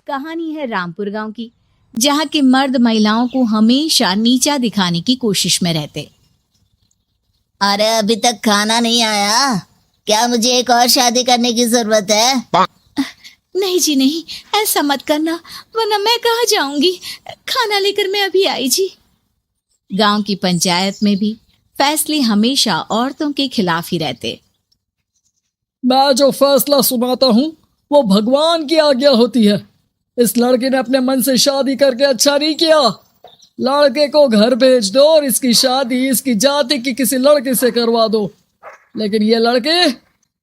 कहानी है रामपुर गांव की, जहां के मर्द महिलाओं को हमेशा नीचा दिखाने की कोशिश में रहते। अरे अभी तक खाना नहीं आया, क्या मुझे एक और शादी करने की जरूरत है? नहीं जी नहीं, ऐसा मत करना, वरना मैं कहाँ जाऊंगी। खाना लेकर मैं अभी आई जी। गांव की पंचायत में भी फैसले हमेशा औरतों के खिलाफ ही रहते। मैं जो फैसला सुनाता हूँ वो भगवान की आज्ञा होती है। इस लड़के ने अपने मन से शादी करके अच्छा नहीं किया। लड़के को घर भेज दो और इसकी शादी इसकी जाति की किसी लड़के से करवा दो, लेकिन ये लड़के,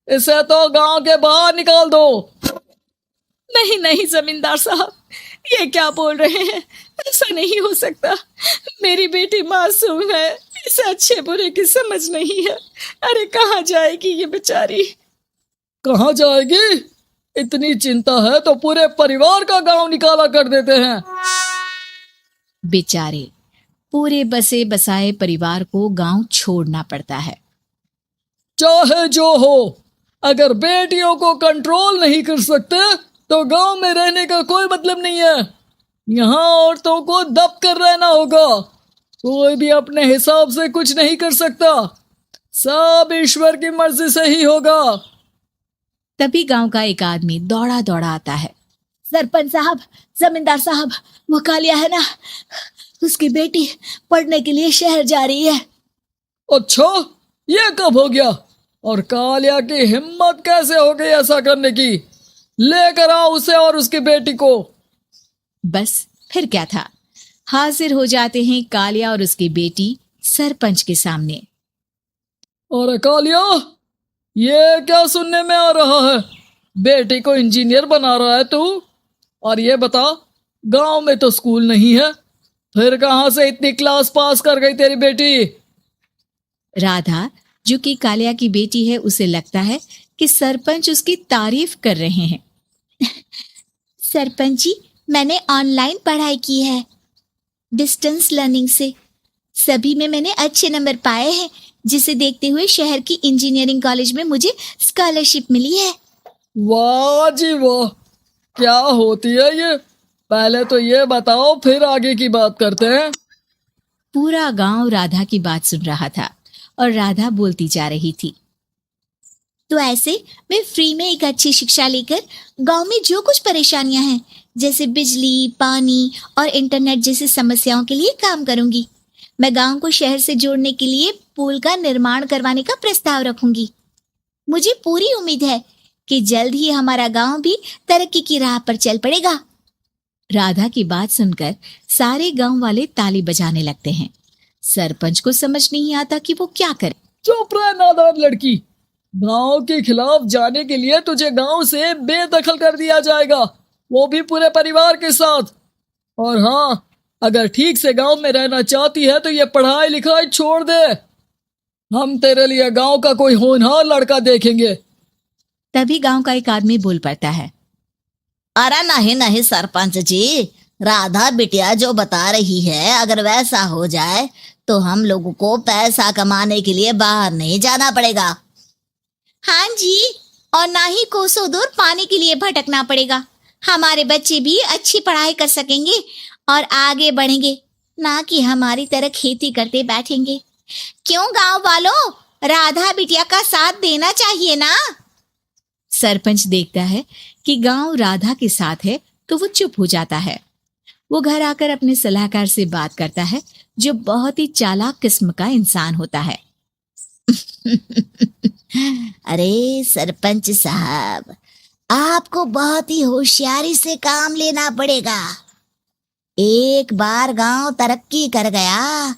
इसे तो गांव के बाहर निकाल दो। नहीं नहीं जमींदार साहब, ये क्या बोल रहे हैं? ऐसा नहीं हो सकता। मेरी बेटी मासूम है, इसे अच्छे बुरे की समझ नहीं है। अरे कहाँ जाएगी ये बेचारी? कहाँ जाएगी? इतनी चिंता है तो पूरे परिवार का गांव निकाला कर देते हैं। बेचारे पूरे बसे बसाए परिवार को गांव छोड़ना पड़ता है। चाहे जो हो, अगर बेटियों को कंट्रोल नहीं कर सकते तो गांव में रहने का कोई मतलब नहीं है। यहाँ औरतों को दब कर रहना होगा। कोई भी अपने हिसाब से कुछ नहीं कर सकता, सब ईश्वर की मर्जी से ही होगा। तभी गांव का एक आदमी दौड़ा दौड़ा आता है। सरपंच साहब, जमींदार साहब, वो कालिया है ना, उसकी बेटी पढ़ने के लिए शहर जा रही है। अच्छा, ये कब हो गया? और कालिया की हिम्मत कैसे हो गई ऐसा करने की? लेकर आओ उसे और उसकी बेटी को। बस फिर क्या था, हाजिर हो जाते हैं कालिया और उसकी बेटी सरपंच के सामने। और कालिया, ये क्या सुनने में आ रहा है? बेटी को इंजीनियर बना रहा है तू? और ये बता, गांव में तो स्कूल नहीं है, फिर कहां से इतनी क्लास पास कर गई तेरी बेटी? राधा, जो कि कालिया की बेटी है, उसे लगता है कि सरपंच उसकी तारीफ कर रहे हैं। सरपंच जी, मैंने ऑनलाइन पढ़ाई की है, डिस्टेंस लर्निंग से। सभी में मैंने अच्छे नंबर पाए हैं, जिसे देखते हुए शहर की इंजीनियरिंग कॉलेज में मुझे स्कॉलरशिप मिली है। वाह जी वाह, क्या होती है ये? पहले तो ये बताओ, फिर आगे की बात करते हैं। पूरा गांव राधा की बात सुन रहा था और राधा बोलती जा रही थी। तो ऐसे मैं फ्री में एक अच्छी शिक्षा लेकर गांव में जो कुछ परेशानियां हैं, जैसे बिजली, पानी और इंटरनेट जैसी समस्याओं के लिए काम करूंगी। मैं गांव को शहर से जोड़ने के लिए पुल का निर्माण करवाने का प्रस्ताव रखूंगी। मुझे पूरी उम्मीद है कि जल्द ही हमारा गांव भी तरक्की की राह पर चल पड़ेगा। राधा की बात सुनकर सारे गांव वाले ताली बजाने लगते हैं। सरपंच को समझ नहीं आता कि वो क्या करे। चुप रह नादान लड़की, गांव के खिलाफ जाने के लिए तुझे गांव से बेदखल कर दिया जाएगा, वो भी पूरे परिवार के साथ। और हाँ, अगर ठीक से गांव में रहना चाहती है तो ये पढ़ाई लिखाई छोड़ दे। हम तेरे लिए गांव का कोई होनहार लड़का देखेंगे। तभी गांव का एक आदमी बोल पड़ता है। अरे नहीं नहीं सरपंच जी, राधा बिटिया जो बता रही है, अगर वैसा हो जाए तो हम लोगों को पैसा कमाने के लिए बाहर नहीं जाना पड़ेगा। हाँ जी, और ना ही कोसों दूर पानी के लिए भटकना पड़ेगा। हमारे बच्चे भी अच्छी पढ़ाई कर सकेंगे और आगे बढ़ेंगे, ना कि हमारी तरह खेती करते बैठेंगे। क्यों गांव वालों, राधा बिटिया का साथ देना चाहिए ना। सरपंच देखता है कि गांव राधा के साथ है तो वो चुप हो जाता है। वो घर आकर अपने सलाहकार से बात करता है, जो बहुत ही चालाक किस्म का इंसान होता है। अरे सरपंच साहब, आपको बहुत ही होशियारी से काम लेना पड़ेगा। एक बार गांव तरक्की कर गया,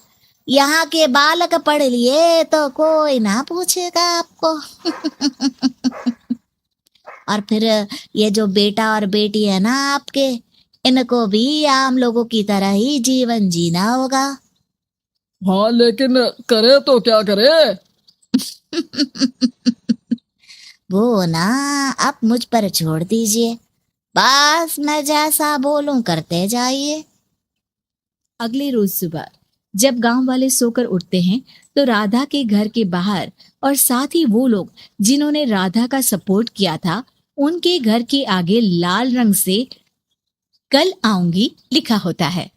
यहाँ के बालक पढ़ लिए तो कोई ना पूछेगा आपको। और फिर ये जो बेटा और बेटी है ना आपके, इनको भी आम लोगों की तरह ही जीवन जीना होगा। हाँ, लेकिन करे तो क्या करे? वो ना, आप मुझ पर छोड़ दीजिए, बस मैं जैसा बोलूं करते जाइए। अगले रोज सुबह जब गांव वाले सोकर उठते हैं तो राधा के घर के बाहर और साथ ही वो लोग जिन्होंने राधा का सपोर्ट किया था, उनके घर के आगे लाल रंग से कल आऊंगी लिखा होता है।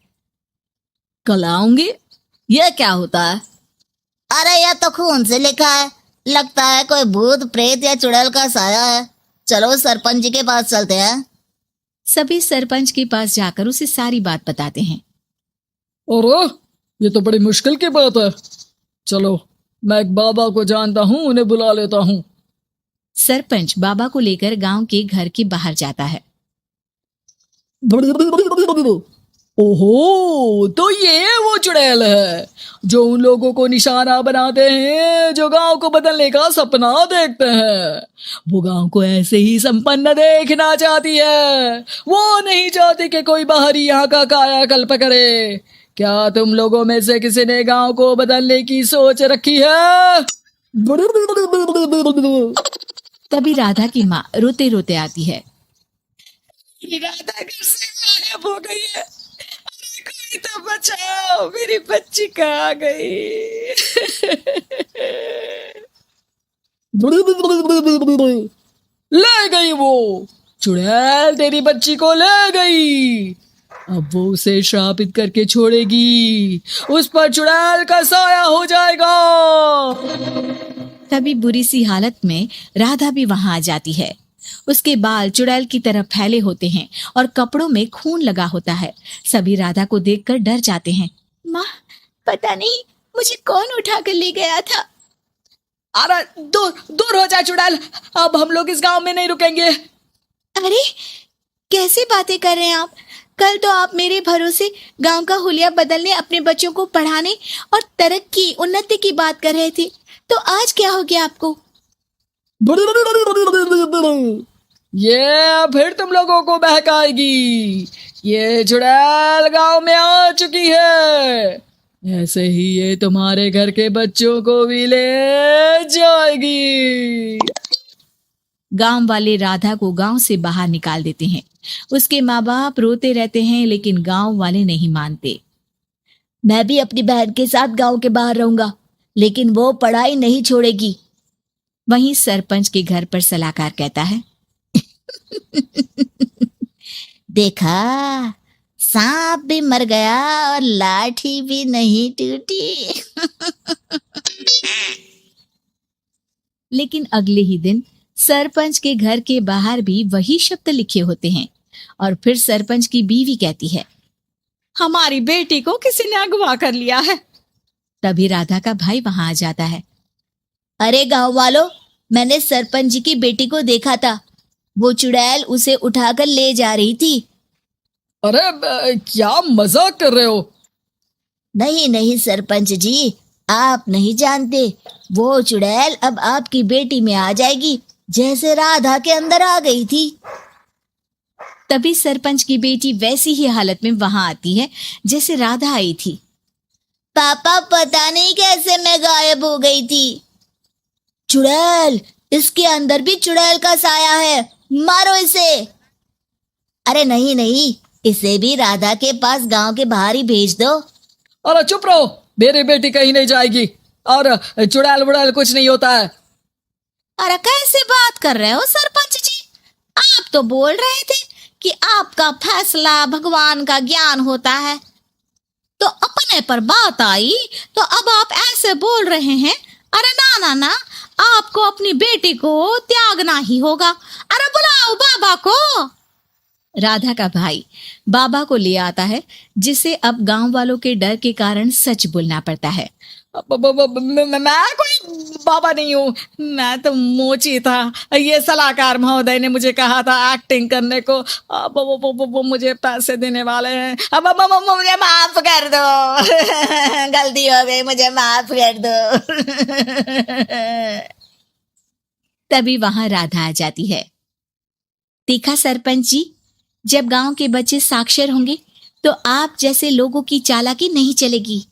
कल आऊंगी, यह क्या होता है? अरे यह तो खून से लिखा है, लगता है कोई भूत प्रेत या चुड़ैल का साया है। चलो सरपंच जी के पास चलते हैं। सभी सरपंच के पास जाकर उसे सारी बात बताते हैं। अरे ये तो बड़ी मुश्किल की बात है। चलो मैं एक बाबा को जानता हूँ, उन्हें बुला लेता हूँ। सरपंच बाबा को लेकर गांव के घर के बाहर जाता है। ओहो, तो ये वो चुड़ैल है जो उन लोगों को निशाना बनाते हैं जो गांव को बदलने का सपना देखते हैं। वो गांव को ऐसे ही संपन्न देखना चाहती है। वो नहीं चाहती कि कोई बाहरी यहाँ का कायाकल्प करे। क्या तुम लोगों में से किसी ने गांव को बदलने की सोच रखी है? तभी राधा की माँ रोते रोते आती है। राधा घर से गायब हो गई है। अरे कोई तो बचाओ, मेरी बच्ची कहाँ गई? ले गई वो चुड़ैल, तेरी बच्ची को ले गई। अब वो उसे श्रापित करके छोड़ेगी, उस पर चुड़ैल का साया हो जाएगा। तभी बुरी सी हालत में राधा भी वहां आ जाती है। उसके बाल चुड़ैल की तरह फैले होते हैं और कपड़ों में खून लगा होता है। सभी राधा को देखकर डर जाते हैं। माँ, पता नहीं मुझे कौन उठा कर ले गया था। अरे दूर हो जा चुड़ैल, अब हम लोग इस गांव में नहीं रुकेंगे। अरे कैसी बातें कर रहे हैं आप? कल तो आप मेरे भरोसे गांव का हुलिया बदलने, अपने बच्चों को पढ़ाने और तरक्की उन्नति की बात कर रहे थे, तो आज क्या हो गया आपको? ये फिर तुम लोगों को बहकाएगी। ये चुड़ैल गांव में आ चुकी है, ऐसे ही ये तुम्हारे घर के बच्चों को भी ले जाएगी। गांव वाले राधा को गांव से बाहर निकाल देते हैं। उसके माँ बाप रोते रहते हैं, लेकिन गांव वाले नहीं मानते। मैं भी अपनी बहन के साथ गांव के बाहर रहूंगा, लेकिन वो पढ़ाई नहीं छोड़ेगी। वहीं सरपंच के घर पर सलाहकार कहता है। देखा, सांप भी मर गया और लाठी भी नहीं टूटी। लेकिन अगले ही दिन सरपंच के घर के बाहर भी वही शब्द लिखे होते हैं। और फिर सरपंच की बीवी कहती है, हमारी बेटी को किसी ने अगवा कर लिया है। तभी राधा का भाई वहां आ जाता है। अरे गांव वालों, मैंने सरपंच जी की बेटी को देखा था। वो चुड़ैल उसे उठाकर ले जा रही थी। अरे क्या मजाक कर रहे हो? नहीं नहीं सरपंच जी, आप नहीं जानते। वो चुड़ैल अब आपकी बेटी में आ जाएगी, जैसे राधा के अंदर आ गई थी। तभी सरपंच की बेटी वैसी ही हालत में वहां आती है जैसे राधा आई थी। पापा, पता नहीं कैसे मैं गायब हो गई थी। चुड़ैल, इसके अंदर भी चुड़ैल का साया है, मारो इसे। अरे नहीं नहीं, इसे भी राधा के पास गांव के बाहर ही भेज दो। अरे चुप रहो, मेरी बेटी कहीं नहीं जाएगी और चुड़ैल वुड़ैल कुछ नहीं होता है। अरे कैसे बात कर रहे हो सरपंच जी? आप तो बोल रहे थे कि आपका फैसला भगवान का ज्ञान होता है, तो अपने पर बात आई तो अब आप ऐसे बोल रहे हैं। अरे ना ना ना, आपको अपनी बेटी को त्यागना ही होगा। अरे बुलाओ बाबा को। राधा का भाई बाबा को ले आता है, जिसे अब गांव वालों के डर के कारण सच बोलना पड़ता है। मैं कोई बाबा नहीं हूँ, मैं तो मोची था। ये सलाहकार महोदय ने मुझे कहा था एक्टिंग करने को। अब वो मुझे पैसे देने वाले हैं। अब मुझे माफ कर दो। गलती हो गई, मुझे माफ कर दो। तभी वहां राधा आ जाती है। देखा सरपंच जी, जब गांव के बच्चे साक्षर होंगे तो आप जैसे लोगों की चालाकी नहीं चलेगी।